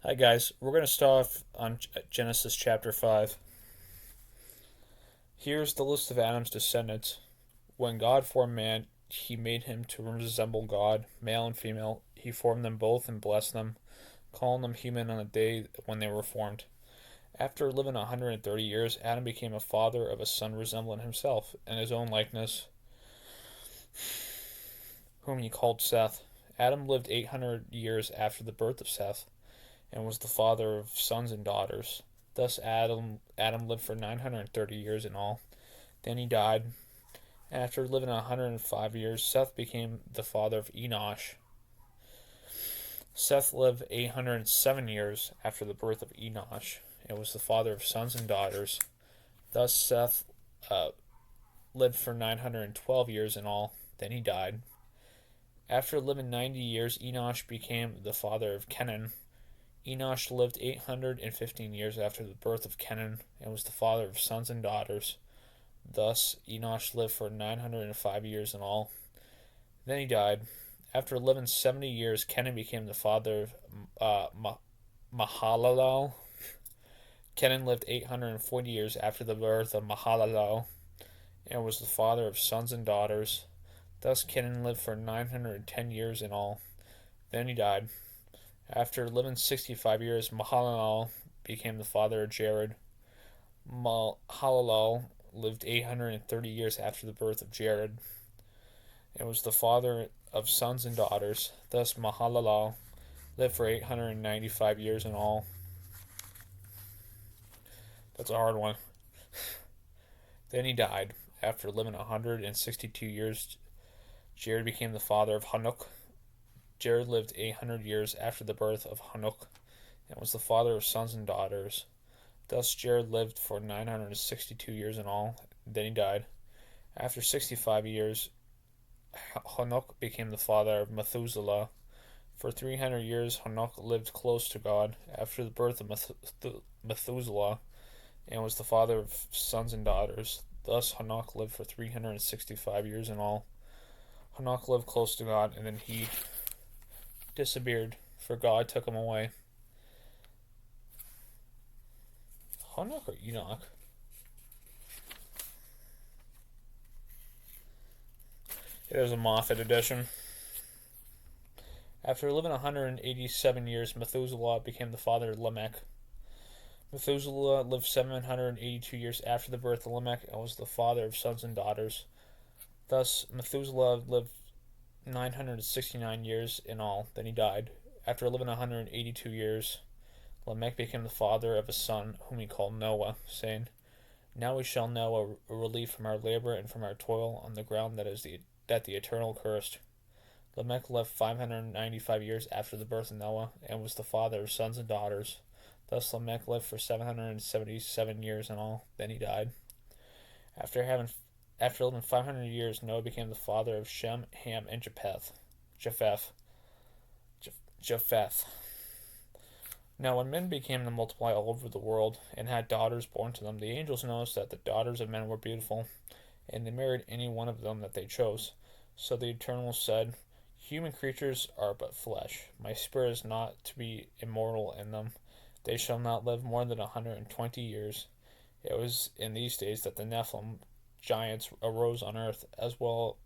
Hi, guys. We're going to start off on Genesis chapter 5. Here's the list of Adam's descendants. When God formed man, he made him to resemble God, male and female. He formed them both and blessed them, calling them human on the day when they were formed. After living 130 years, Adam became a father of a son resembling himself in his own likeness, whom he called Seth. Adam lived 800 years after the birth of Seth, and was the father of sons and daughters. Thus Adam lived for 930 years in all. Then he died. After living 105 years, Seth became the father of Enoch. Seth lived 807 years after the birth of Enoch, and was the father of sons and daughters. Thus Seth lived for 912 years in all. Then he died. After living 90 years, Enoch became the father of Kenan. Enoch lived 815 years after the birth of Kenan, and was the father of sons and daughters. Thus Enoch lived for 905 years in all. Then he died. After living 70 years, Kenan became the father of Mahalalel. Kenan lived 840 years after the birth of Mahalalel, and was the father of sons and daughters. Thus Kenan lived for 910 years in all. Then he died. After living 65 years, Mahalalel became the father of Jared. Mahalalel lived 830 years after the birth of Jared, and was the father of sons and daughters. Thus Mahalalel lived for 895 years in all. That's a hard one. Then he died. After living 162 years, Jared became the father of Hanoch. Jared lived 800 years after the birth of Hanoch, and was the father of sons and daughters. Thus Jared lived for 962 years in all. Then he died. After 65 years, Hanoch became the father of Methuselah. For 300 years, Hanoch lived close to God after the birth of Methuselah, and was the father of sons and daughters. Thus Hanoch lived for 365 years in all. Hanoch lived close to God, and then he disappeared, for God took him away. Hanoch or Enoch? There's a Moffat edition. After living 187 years, Methuselah became the father of Lamech. Methuselah lived 782 years after the birth of Lamech, and was the father of sons and daughters. Thus Methuselah lived 969 years in all. Then he died. After living 182 years, Lamech became the father of a son, whom he called Noah, saying, "Now we shall know a relief from our labor and from our toil on the ground that the Eternal cursed." Lamech lived 595 years after the birth of Noah, and was the father of sons and daughters. Thus Lamech lived for 777 years in all. Then he died. After living 500 years, Noah became the father of Shem, Ham, and Japheth. Now, when men began to multiply all over the world and had daughters born to them, the angels noticed that the daughters of men were beautiful, and they married any one of them that they chose. So the Eternal said, "Human creatures are but flesh. My spirit is not to be immortal in them. They shall not live more than 120 years." It was in these days that the Nephilim giants arose on earth, as well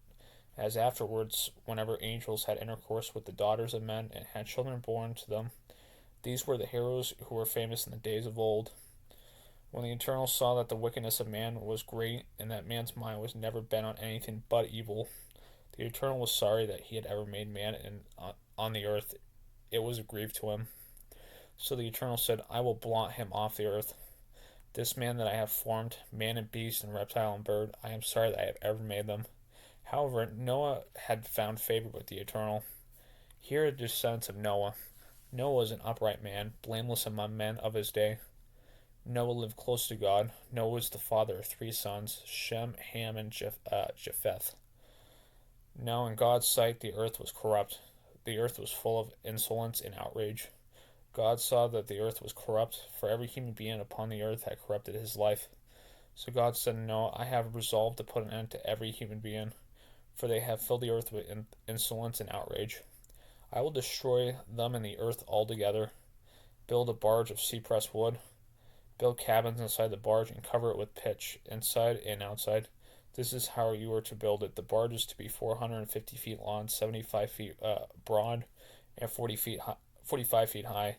as afterwards, whenever angels had intercourse with the daughters of men and had children born to them. These were the heroes who were famous in the days of old. When the Eternal saw that the wickedness of man was great, and that man's mind was never bent on anything but evil, the Eternal was sorry that he had ever made man on the earth. It was a grief to him. So the Eternal said, "I will blot him off the earth. This man that I have formed, man and beast and reptile and bird, I am sorry that I have ever made them." However, Noah had found favor with the Eternal. Here are the descendants of Noah. Noah was an upright man, blameless among men of his day. Noah lived close to God. Noah was the father of 3 sons, Shem, Ham, and Japheth. Now in God's sight the earth was corrupt. The earth was full of insolence and outrage. God saw that the earth was corrupt, for every human being upon the earth had corrupted his life. So God said to Noah, "I have resolved to put an end to every human being, for they have filled the earth with insolence and outrage. I will destroy them in the earth altogether. Build a barge of cypress wood. Build cabins inside the barge and cover it with pitch, inside and outside. This is how you are to build it. The barge is to be 450 feet long, 75 feet broad, and 45 feet high.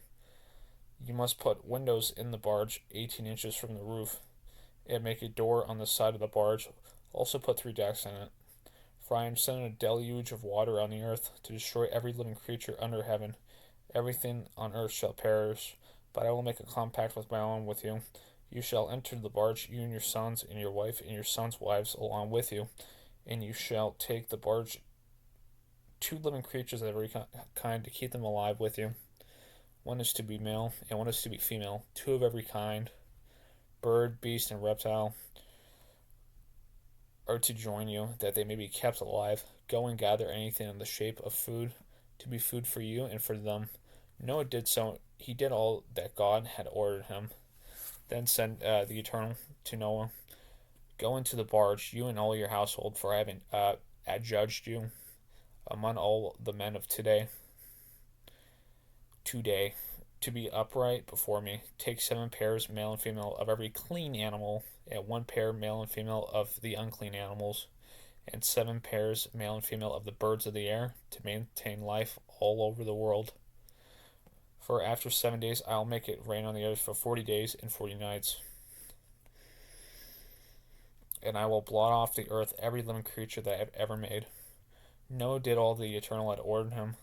You must put windows in the barge 18 inches from the roof, and make a door on the side of the barge. Also put 3 decks in it. For I am sending a deluge of water on the earth to destroy every living creature under heaven. Everything on earth shall perish, but I will make a compact with my own with you. You shall enter the barge, you and your sons, and your wife, and your sons' wives along with you, and you shall take the barge 2 living creatures of every kind to keep them alive with you. One is to be male, and one is to be female, 2 of every kind, bird, beast, and reptile, are to join you, that they may be kept alive. Go and gather anything in the shape of food, to be food for you and for them. Noah did so. He did all that God had ordered him. Then said the Eternal to Noah, Go into the barge, you and all your household, for I have adjudged you among all the men of today, to be upright before me. Take 7 pairs, male and female, of every clean animal, and 1 pair, male and female, of the unclean animals, and 7 pairs, male and female, of the birds of the air, to maintain life all over the world. For after 7 days I will make it rain on the earth for 40 days and 40 nights. And I will blot off the earth every living creature that I have ever made. Noah did all the Eternal had ordered him.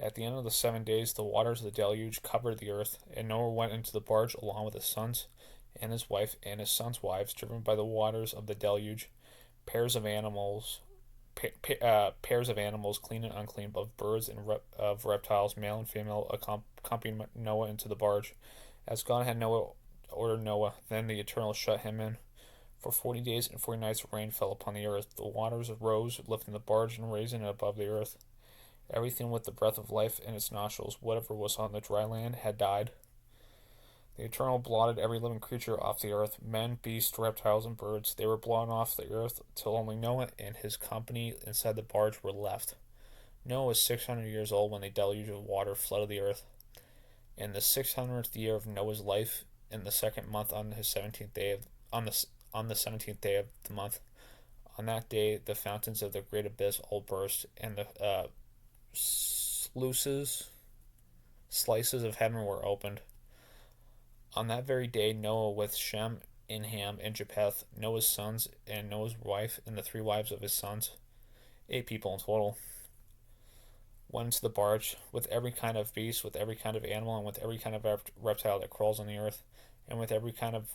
At the end of the 7 days, the waters of the deluge covered the earth, and Noah went into the barge along with his sons and his wife and his sons' wives, driven by the waters of the deluge. Pairs of animals, clean and unclean, of birds and of reptiles, male and female, accompanied Noah into the barge, as God had ordered Noah. Then the Eternal shut him in. For 40 days and 40 nights rain fell upon the earth. The waters rose, lifting the barge and raising it above the earth. Everything with the breath of life in its nostrils, whatever was on the dry land, had died. The Eternal blotted every living creature off the earth, men, beasts, reptiles, and birds. They were blotted off the earth till only Noah and his company inside the barge were left. Noah was 600 years old when the deluge of water flooded the earth. In the 600th year of Noah's life, in the 2nd month, on his 17th day on the 17th day of the month, on that day the fountains of the great abyss all burst, and the slices of heaven were opened. On that very day, Noah with Shem and Ham and Japheth, Noah's sons and Noah's wife, and the 3 wives of his sons, 8 people in total, went into the barge with every kind of beast, with every kind of animal, and with every kind of reptile that crawls on the earth, and with every kind of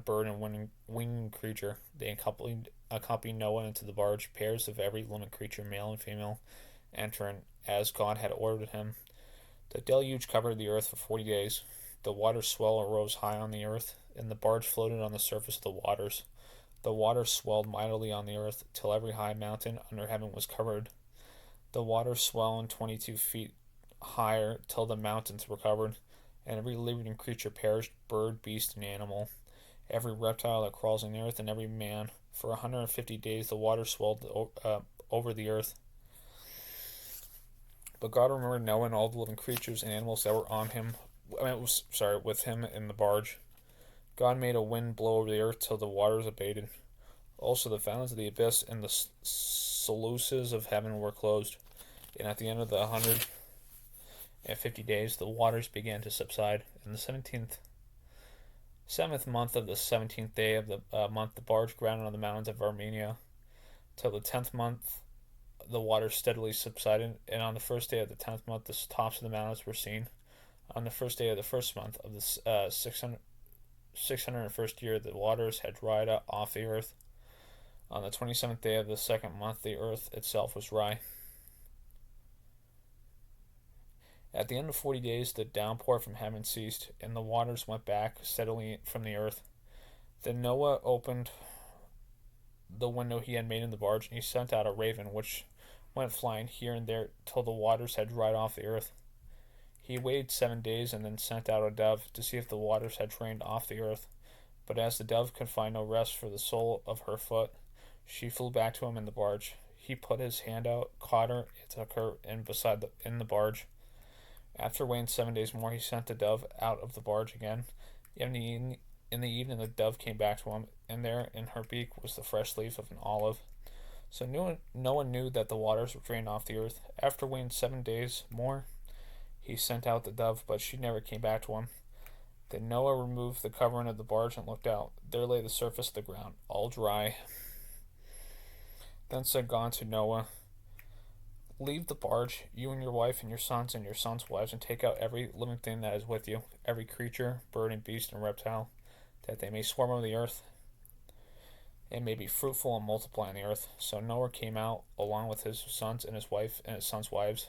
bird and winged creature. They accompanied Noah into the barge, pairs of every living creature, male and female, entering as God had ordered him. The deluge covered the earth for 40 days. The water swell arose high on the earth, and the barge floated on the surface of the waters. The water swelled mightily on the earth, till every high mountain under heaven was covered. The water swelled 22 feet higher, till the mountains were covered, and every living creature perished, bird, beast, and animal, every reptile that crawls on the earth, and every man. For 150 days the water swelled over the earth. But God remembered Noah and all the living creatures and animals that were with him in the barge. God made a wind blow over the earth till the waters abated. Also the fountains of the abyss and the sluices of heaven were closed. And at the end of the 150 days, the waters began to subside. In the 7th month of the 17th day of the month, the barge grounded on the mountains of Armenia. Till the 10th month, the waters steadily subsided, and on the first day of the 10th month, the tops of the mountains were seen. On the first day of the 1st month of the 601st year, the waters had dried up off the earth. On the 27th day of the 2nd month, the earth itself was dry. At the end of 40 days, the downpour from heaven ceased, and the waters went back steadily from the earth. Then Noah opened the window he had made in the barge, and he sent out a raven, which went flying here and there till the waters had dried off the earth. He waited 7 days, and then sent out a dove to see if the waters had drained off the earth. But as the dove could find no rest for the sole of her foot, she flew back to him in the barge. He put his hand out, caught her, and took her in the barge. After waiting 7 days more, he sent the dove out of the barge again. In the evening, the dove came back to him, and there in her beak was the fresh leaf of an olive. So no one knew that the waters were drained off the earth. After waiting 7 days more, he sent out the dove, but she never came back to him. Then Noah removed the covering of the barge and looked out. There lay the surface of the ground, all dry. Then said God to Noah, "Leave the barge, you and your wife and your sons' wives, and take out every living thing that is with you, every creature, bird and beast and reptile, that they may swarm over the earth, and may be fruitful and multiply on the earth." So Noah came out, along with his sons and his wife and his sons' wives.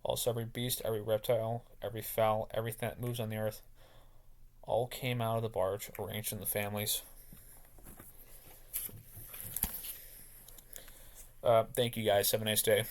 Also every beast, every reptile, every fowl, everything that moves on the earth, all came out of the barge, arranged in the families. Thank you guys. Have a nice day.